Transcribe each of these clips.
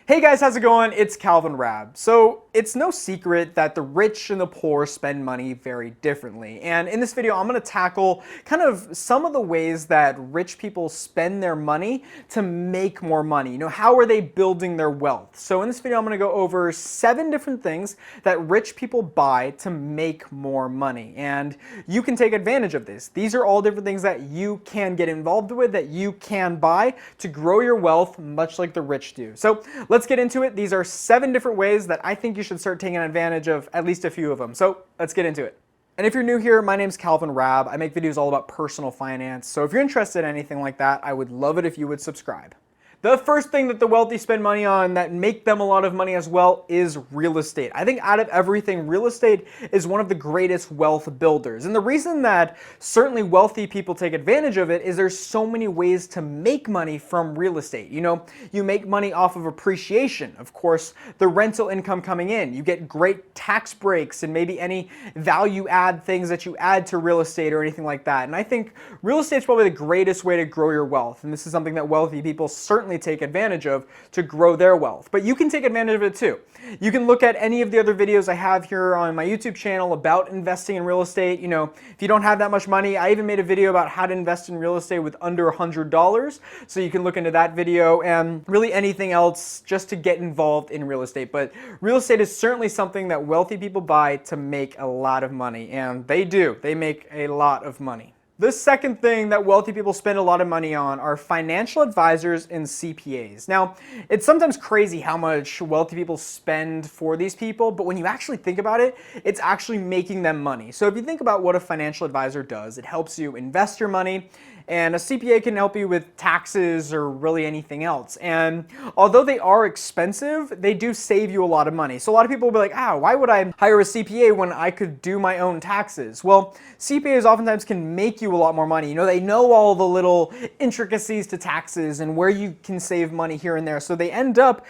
Hey guys, how's it going? It's Calvin Raab. So it's no secret that the rich and the poor spend money very differently. And in this video, I'm going to tackle kind of some of the ways that rich people spend their money to make more money. How are they building their wealth? So in this video, I'm going to go over 7 different things that rich people buy to make more money. And you can take advantage of this. These are all different things that you can get involved with, that you can buy to grow your wealth, much like the rich do. So let's get into it. These are 7 different ways that I think you should start taking advantage of at least a few of them. So let's get into it. And if you're new here, my name's Calvin Raab. I make videos all about personal finance. So if you're interested in anything like that, I would love it if you would subscribe. The first thing that the wealthy spend money on that make them a lot of money as well is real estate. I think out of everything, real estate is one of the greatest wealth builders. And the reason that certainly wealthy people take advantage of it is there's so many ways to make money from real estate. You make money off of appreciation. Of course, the rental income coming in. You get great tax breaks and maybe any value add things that you add to real estate or anything like that. And I think real estate is probably the greatest way to grow your wealth. And this is something that wealthy people certainly take advantage of to grow their wealth. But you can take advantage of it too. You can look at any of the other videos I have here on my YouTube channel about investing in real estate. If you don't have that much money, I even made a video about how to invest in real estate with under $100. So you can look into that video and really anything else just to get involved in real estate. But real estate is certainly something that wealthy people buy to make a lot of money. And they do. They make a lot of money. The second thing that wealthy people spend a lot of money on are financial advisors and CPAs. Now, it's sometimes crazy how much wealthy people spend for these people, but when you actually think about it, it's actually making them money. So if you think about what a financial advisor does, it helps you invest your money, and a CPA can help you with taxes or really anything else. And although they are expensive, they do save you a lot of money. So a lot of people will be like, why would I hire a CPA when I could do my own taxes? Well, CPAs oftentimes can make you a lot more money. They know all the little intricacies to taxes and where you can save money here and there. So they end up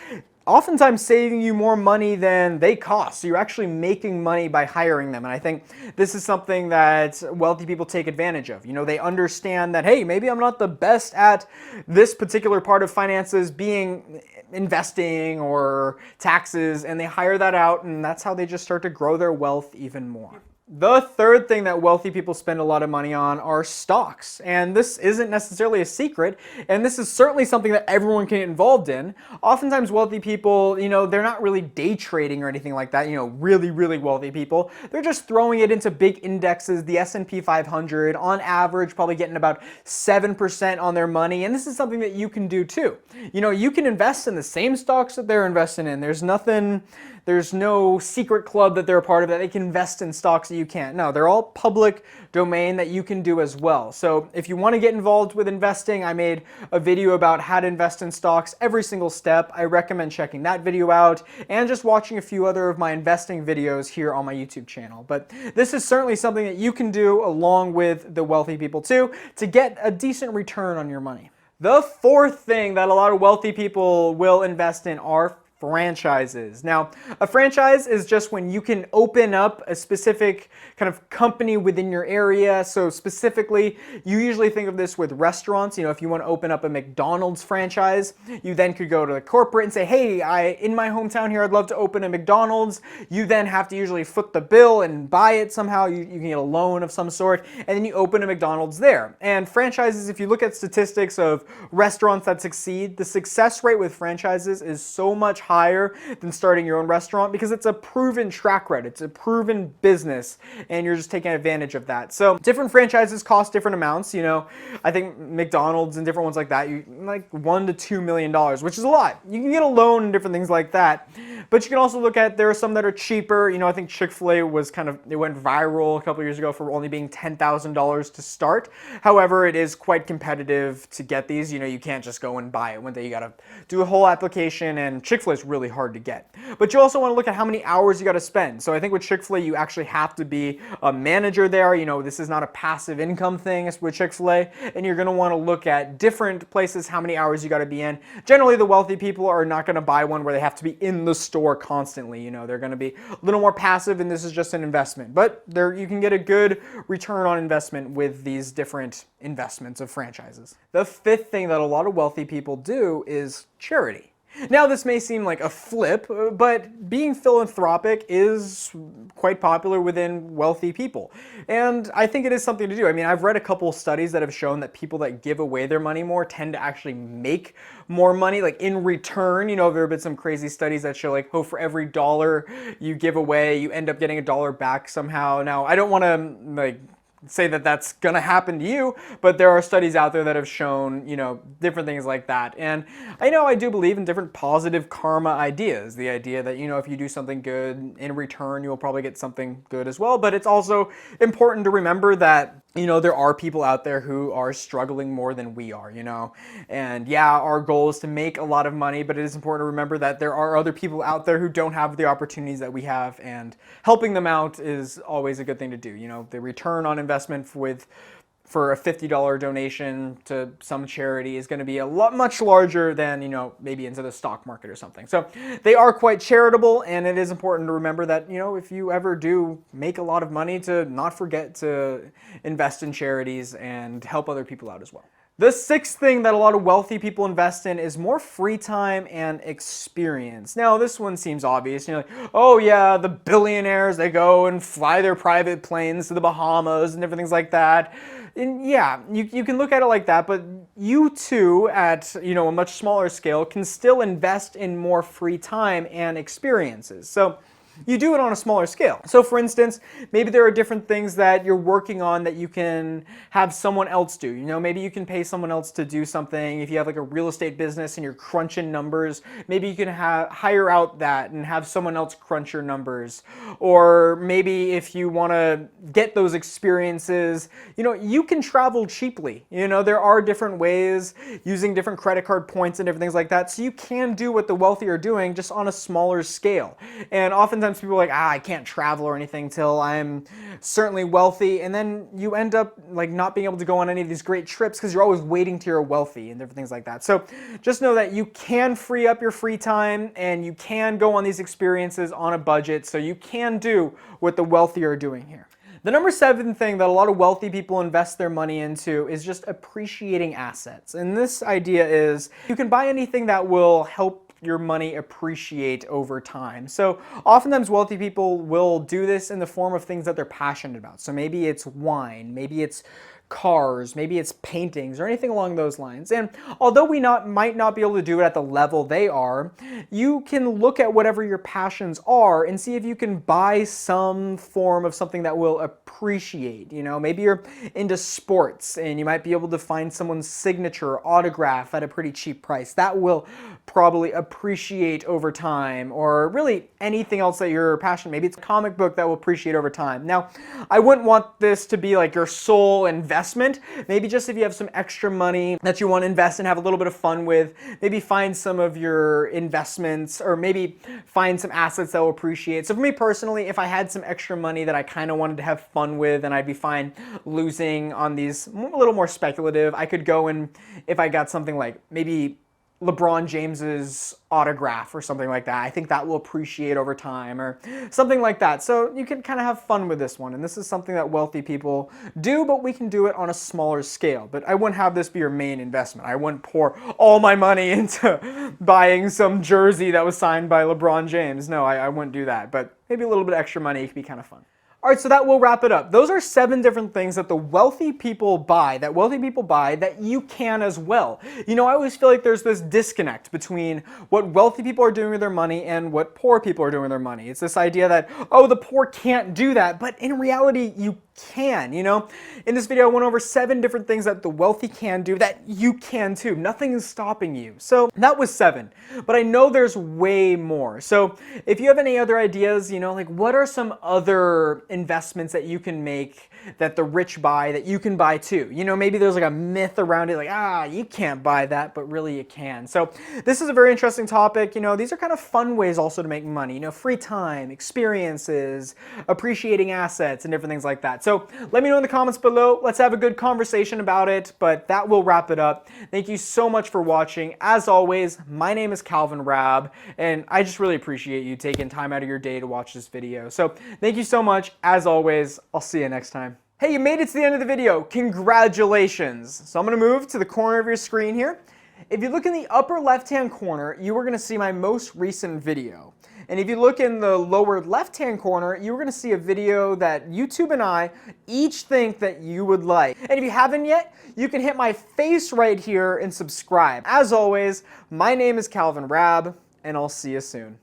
oftentimes saving you more money than they cost. So you're actually making money by hiring them. And I think this is something that wealthy people take advantage of. They understand that, hey, maybe I'm not the best at this particular part of finances, being investing or taxes, and they hire that out, and that's how they just start to grow their wealth even more. The third thing that wealthy people spend a lot of money on are stocks. And this isn't necessarily a secret, and this is certainly something that everyone can get involved in. Oftentimes wealthy people, they're not really day trading or anything like that, really, really wealthy people. They're just throwing it into big indexes, the S&P 500, on average, probably getting about 7% on their money. And this is something that you can do too. You can invest in the same stocks that they're investing in. There's no secret club that they're a part of that they can invest in stocks that you can't. No, they're all public domain that you can do as well. So if you want to get involved with investing, I made a video about how to invest in stocks, every single step. I recommend checking that video out and just watching a few other of my investing videos here on my YouTube channel. But this is certainly something that you can do along with the wealthy people too to get a decent return on your money. The fourth thing that a lot of wealthy people will invest in are franchises. Now, a franchise is just when you can open up a specific kind of company within your area. So specifically, you usually think of this with restaurants. If you want to open up a McDonald's franchise, you then could go to the corporate and say, hey, in my hometown here, I'd love to open a McDonald's. You then have to usually foot the bill and buy it somehow. You can get a loan of some sort, and then you open a McDonald's there. And franchises, if you look at statistics of restaurants that succeed, the success rate with franchises is so much higher than starting your own restaurant because it's a proven track record. It's a proven business, and you're just taking advantage of that. So different franchises cost different amounts. I think McDonald's and different ones like that, like $1 to $2 million, which is a lot. You can get a loan and different things like that. But you can also look at, there are some that are cheaper. I think Chick-fil-A it went viral a couple years ago for only being $10,000 to start. However, it is quite competitive to get these. You can't just go and buy it one day. You got to do a whole application, and Chick-fil-A is really hard to get. But you also want to look at how many hours you got to spend. So I think with Chick-fil-A, you actually have to be a manager there. This is not a passive income thing with Chick-fil-A, and you're going to want to look at different places, how many hours you got to be in. Generally, the wealthy people are not going to buy one where they have to be in the store constantly. They're going to be a little more passive, and this is just an investment. But you can get a good return on investment with these different investments of franchises. The fifth thing that a lot of wealthy people do is charity. Now, this may seem like a flip, but being philanthropic is quite popular within wealthy people. And I think it is something to do. I mean, I've read a couple studies that have shown that people that give away their money more tend to actually make more money, like in return. You know, there have been some crazy studies that show like, oh, for every dollar you give away, you end up getting $1 back somehow. Now, I don't want to like say that that's gonna happen to you, but there are studies out there that have shown, you know, different things like that. And I know I do believe in different positive karma ideas. The idea that, you know, if you do something good in return, you'll probably get something good as well. But it's also important to remember that, you know, there are people out there who are struggling more than we are, you know. And yeah, our goal is to make a lot of money, but it is important to remember that there are other people out there who don't have the opportunities that we have, and helping them out is always a good thing to do. You know, the return on investment for a $50 donation to some charity is going to be a lot much larger than, you know, maybe into the stock market or something. So they are quite charitable, and it is important to remember that, you know, if you ever do make a lot of money, to not forget to invest in charities and help other people out as well. The sixth thing that a lot of wealthy people invest in is more free time and experience. Now, this one seems obvious. You're like, oh yeah, the billionaires, they go and fly their private planes to the Bahamas and different things like that. And yeah, you can look at it like that, but you too, at, you know, a much smaller scale, can still invest in more free time and experiences. So you do it on a smaller scale. So for instance, maybe there are different things that you're working on that you can have someone else do. You know, maybe you can pay someone else to do something. If you have like a real estate business and you're crunching numbers, maybe you can hire out that and have someone else crunch your numbers. Or maybe if you want to get those experiences, you know, you can travel cheaply. You know, there are different ways, using different credit card points and different things like that. So you can do what the wealthy are doing, just on a smaller scale. And oftentimes people are like, I can't travel or anything till I'm certainly wealthy, and then you end up like not being able to go on any of these great trips because you're always waiting till you're wealthy and different things like that. So just know that you can free up your free time, and you can go on these experiences on a budget, so you can do what the wealthy are doing here. The number 7 thing that a lot of wealthy people invest their money into is just appreciating assets. And this idea is you can buy anything that will help your money appreciate over time. So oftentimes wealthy people will do this in the form of things that they're passionate about. So maybe it's wine, maybe it's cars, maybe it's paintings, or anything along those lines. And although we might not be able to do it at the level they are, you can look at whatever your passions are and see if you can buy some form of something that will appreciate. You know, maybe you're into sports and you might be able to find someone's signature or autograph at a pretty cheap price. That will probably appreciate over time. Or really anything else that you're passionate. Maybe it's a comic book that will appreciate over time. Now, I wouldn't want this to be like your sole investment. Maybe just if you have some extra money that you want to invest and have a little bit of fun with, maybe find some of your investments, or maybe find some assets that will appreciate. So for me personally, if I had some extra money that I kind of wanted to have fun with, and I'd be fine losing on these a little more speculative, I could go and, if I got something like maybe LeBron James's autograph or something like that, I think that will appreciate over time, or something like that. So you can kind of have fun with this one. And this is something that wealthy people do, but we can do it on a smaller scale. But I wouldn't have this be your main investment. I wouldn't pour all my money into buying some jersey that was signed by LeBron James. No, I wouldn't do that. But maybe a little bit of extra money could be kind of fun. All right, so that will wrap it up. Those are 7 different things that the wealthy people buy, that you can as well. You know, I always feel like there's this disconnect between what wealthy people are doing with their money and what poor people are doing with their money. It's this idea that, oh, the poor can't do that, but in reality, you can, you know? In this video, I went over 7 different things that the wealthy can do that you can too. Nothing is stopping you. So that was 7, but I know there's way more. So if you have any other ideas, you know, like what are some other investments that you can make that the rich buy that you can buy too? You know, maybe there's like a myth around it, like, you can't buy that, but really you can. So this is a very interesting topic. You know, these are kind of fun ways also to make money, you know, free time, experiences, appreciating assets, and different things like that. So let me know in the comments below. Let's have a good conversation about it, but that will wrap it up. Thank you so much for watching. As always, my name is Raab, and I just really appreciate you taking time out of your day to watch this video. So thank you so much. As always, I'll see you next time. Hey, you made it to the end of the video. Congratulations. So I'm going to move to the corner of your screen here, If you look in the upper left-hand corner, you are going to see my most recent video. And if you look in the lower left-hand corner, you're going to see a video that YouTube and I each think that you would like. And if you haven't yet, you can hit my face right here and subscribe. As always, my name is Calvin Raab, and I'll see you soon.